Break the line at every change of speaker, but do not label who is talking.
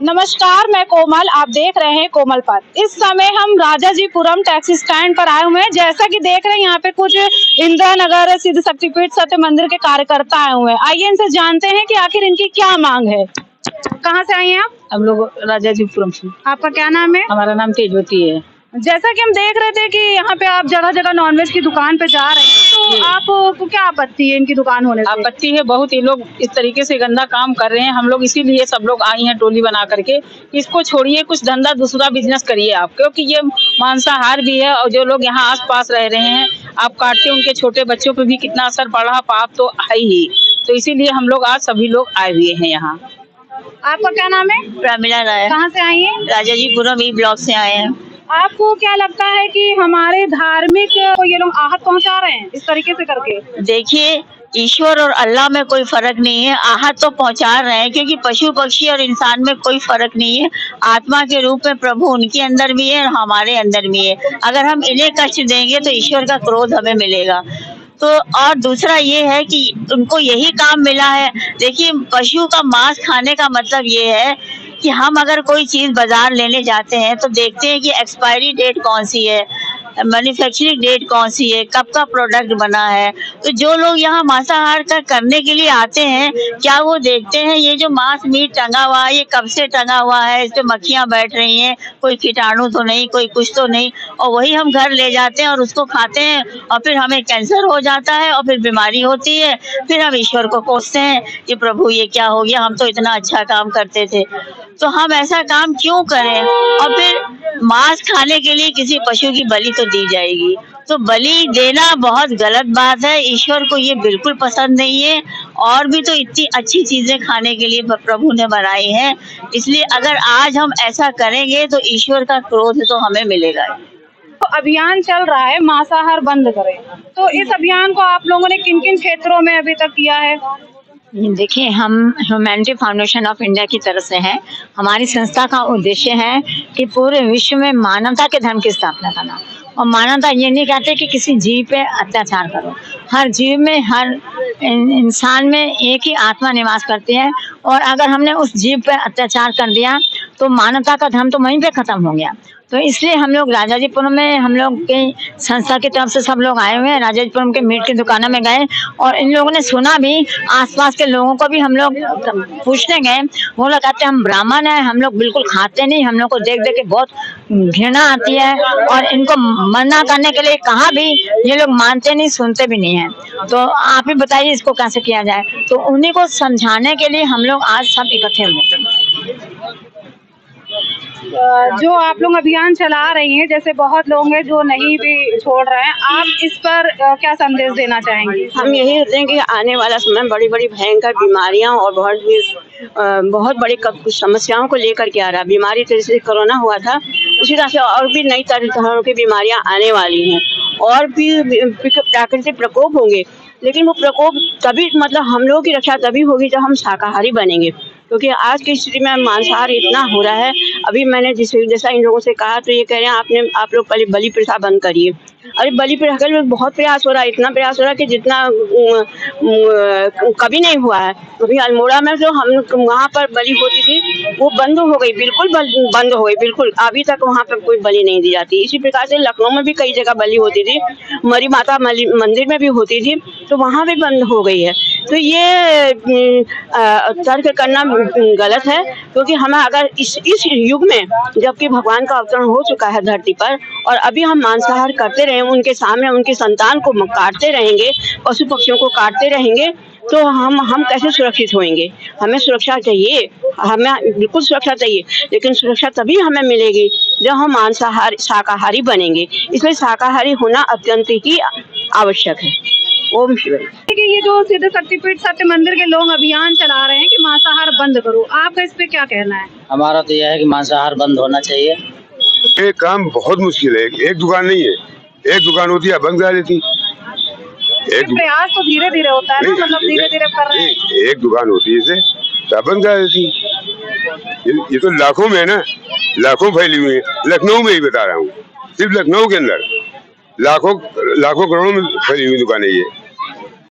नमस्कार, मैं कोमल। आप देख रहे हैं कोमल पर। इस समय हम राजाजीपुरम टैक्सी स्टैंड पर आए हुए हैं। जैसा कि देख रहे हैं यहाँ पे कुछ इंदिरा नगर सिद्ध शक्तिपीठ सत्य मंदिर के कार्यकर्ता आए हुए हैं। आइए इनसे जानते हैं कि आखिर इनकी क्या मांग है। कहाँ से आई हैं आप?
हम लोग राजाजीपुरम से।
आपका क्या नाम है?
हमारा नाम तेजवती है।
जैसा कि हम देख रहे थे कि यहाँ पे आप जगह जगह नॉनवेज की दुकान पे जा रहे हैं, तो आपको क्या आपत्ति है इनकी दुकान होने से?
आपत्ति है बहुत, ये लोग इस तरीके से गंदा काम कर रहे हैं। हम लोग इसीलिए सब लोग आई हैं टोली बना करके। इसको छोड़िए, कुछ धंधा दूसरा बिजनेस करिए आप, क्योंकि ये मांसाहार भी है और जो लोग यहाँ आस पास रह रहे हैं आप काटते, उनके छोटे बच्चों पे भी कितना असर पड़ रहा, पाप तो है ही। तो इसीलिए हम लोग आज सभी लोग आए हुए हैं यहाँ।
आपका क्या नाम है?
प्रमिला राय।
कहाँ से आई हैं?
राजाजीपुरम ई ब्लॉक से आए हैं।
आपको क्या लगता है कि हमारे धार्मिक को ये लोग आहत पहुंचा रहे हैं इस तरीके से करके?
देखिए, ईश्वर और अल्लाह में कोई फर्क नहीं है। आहत तो पहुंचा रहे हैं क्योंकि पशु पक्षी और इंसान में कोई फर्क नहीं है। आत्मा के रूप में प्रभु उनके अंदर भी है और हमारे अंदर भी है। अगर हम इन्हें कष्ट देंगे तो ईश्वर का क्रोध हमें मिलेगा। तो और दूसरा ये है कि उनको यही काम मिला है। देखिए, पशु का मांस खाने का मतलब ये है कि हम अगर कोई चीज बाजार लेने जाते हैं तो देखते हैं कि एक्सपायरी डेट कौन सी है, मैन्युफैक्चरिंग डेट कौन सी है, कब का प्रोडक्ट बना है। तो जो लोग यहाँ मांसाहार का करने के लिए आते हैं, क्या वो देखते हैं ये जो मांस मीट टंगा हुआ है ये कब से टंगा हुआ है, इस पे मक्खियां बैठ रही हैं, कोई कीटाणु तो नहीं, कोई कुछ तो नहीं, और वही हम घर ले जाते हैं और उसको खाते हैं और फिर हमें कैंसर हो जाता है और फिर बीमारी होती है। फिर हम ईश्वर को कोसते हैं कि प्रभु ये क्या हो गया, हम तो इतना अच्छा काम करते थे। तो हम ऐसा काम क्यों करें? और फिर मांस खाने के लिए किसी पशु की बलि तो दी जाएगी, तो बलि देना बहुत गलत बात है। ईश्वर को ये बिल्कुल पसंद नहीं है। और भी तो इतनी अच्छी चीजें खाने के लिए प्रभु ने बनाई हैं। इसलिए अगर आज हम ऐसा करेंगे तो ईश्वर का क्रोध तो हमें मिलेगा।
तो अभियान चल रहा है मांसाहार बंद करें, तो इस अभियान को आप लोगों ने किन किन क्षेत्रों में अभी तक किया है?
देखिए, हम ह्यूमैनिटी फाउंडेशन ऑफ इंडिया की तरफ से हैं। हमारी संस्था का उद्देश्य है कि पूरे विश्व में मानवता के धर्म की स्थापना करना। और मानवता ये नहीं कहते कि किसी जीव पे अत्याचार करो। हर जीव में, हर इंसान में एक ही आत्मा निवास करती है, और अगर हमने उस जीव पे अत्याचार कर दिया तो मानवता का धर्म तो वहीं पे खत्म हो गया। तो इसलिए हम लोग राजाजीपुरम में, हम लोग की संस्था की तरफ से सब लोग आए हुए हैं। राजाजीपुरम के मीट की दुकानों में गए और इन लोगों ने सुना भी, आसपास के लोगों को भी हम लोग पूछने गए। वो लोग कहते हैं हम ब्राह्मण हैं, हम लोग बिल्कुल खाते नहीं, हम लोग को देख देख के बहुत घृणा आती है, और इनको मना करने के लिए कहा भी ये लोग मानते नहीं, सुनते भी नहीं है। तो आप ही बताइए इसको कैसे किया जाए। तो उन्हीं को समझाने के लिए हम लोग आज सब इकट्ठे हुए थे।
जो आप लोग अभियान चला रही हैं, जैसे बहुत लोग हैं जो नहीं भी छोड़ रहे हैं, आप इस पर क्या संदेश देना चाहेंगे?
हम यही होते हैं कि आने वाला समय बड़ी बड़ी भयंकर बीमारियां और बहुत बड़ी कुछ समस्याओं को लेकर के आ रहा है। बीमारी जैसे कोरोना हुआ था, उसी तरह से और भी नई तरह की बीमारियां आने वाली हैं, और भी प्राकृतिक प्रकोप होंगे। लेकिन वो प्रकोप तभी, मतलब हम लोगों की रक्षा तभी होगी जब हम शाकाहारी बनेंगे, क्योंकि आज की स्थिति में मांसाहार इतना हो रहा है। अभी मैंने जैसा इन लोगों से कहा तो ये कह रहे हैं आप लोग पहले बलि प्रथा बंद करिए। अरे बलि प्रथा के लिए बहुत प्रयास हो रहा है, इतना प्रयास हो रहा है कि जितना कभी नहीं हुआ है। अभी अल्मोड़ा में जो हम वहाँ पर बलि होती थी वो बंद हो गई, बिल्कुल बंद हो गई, बिल्कुल अभी तक वहाँ पर कोई बलि नहीं दी जाती। इसी प्रकार से लखनऊ में भी कई जगह बलि होती थी, मरी माता मंदिर में भी होती थी, तो वहाँ भी बंद हो गई है। तो ये तर्क करना गलत है, क्योंकि हमें अगर इस युग में, जबकि भगवान का अवतरण हो चुका है धरती पर, और अभी हम मांसाहार करते रहे, उनके सामने उनकी संतान को काटते रहेंगे, पशु पक्षियों को काटते रहेंगे, तो हम कैसे सुरक्षित होंगे? हमें सुरक्षा चाहिए, हमें बिल्कुल सुरक्षा चाहिए, लेकिन सुरक्षा तभी हमें मिलेगी जब हम शाकाहारी बनेंगे। इसलिए शाकाहारी होना अत्यंत ही आवश्यक है। ओम शिवाय।
ये जो सिद्ध शक्तिपीठ सत्य मंदिर के लोग अभियान चला रहे हैं कि मांसाहार बंद करो, आपका इस पे क्या कहना है?
हमारा तो यह है कि मांसाहार बंद होना चाहिए।
ये काम बहुत मुश्किल है। एक दुकान नहीं है, एक दुकान होती है बंद करा देती।
प्रयास तो धीरे धीरे होता है ना, मतलब धीरे धीरे कर रहे हैं।
एक दुकान होती है इसे बंद करा देती। ये तो लाखों में है ना, लाखों फैली हुई है। लखनऊ में ही बता रहा हूँ, सिर्फ लखनऊ के अंदर लाखों करोड़ों में फैली हुई दुकानें ये।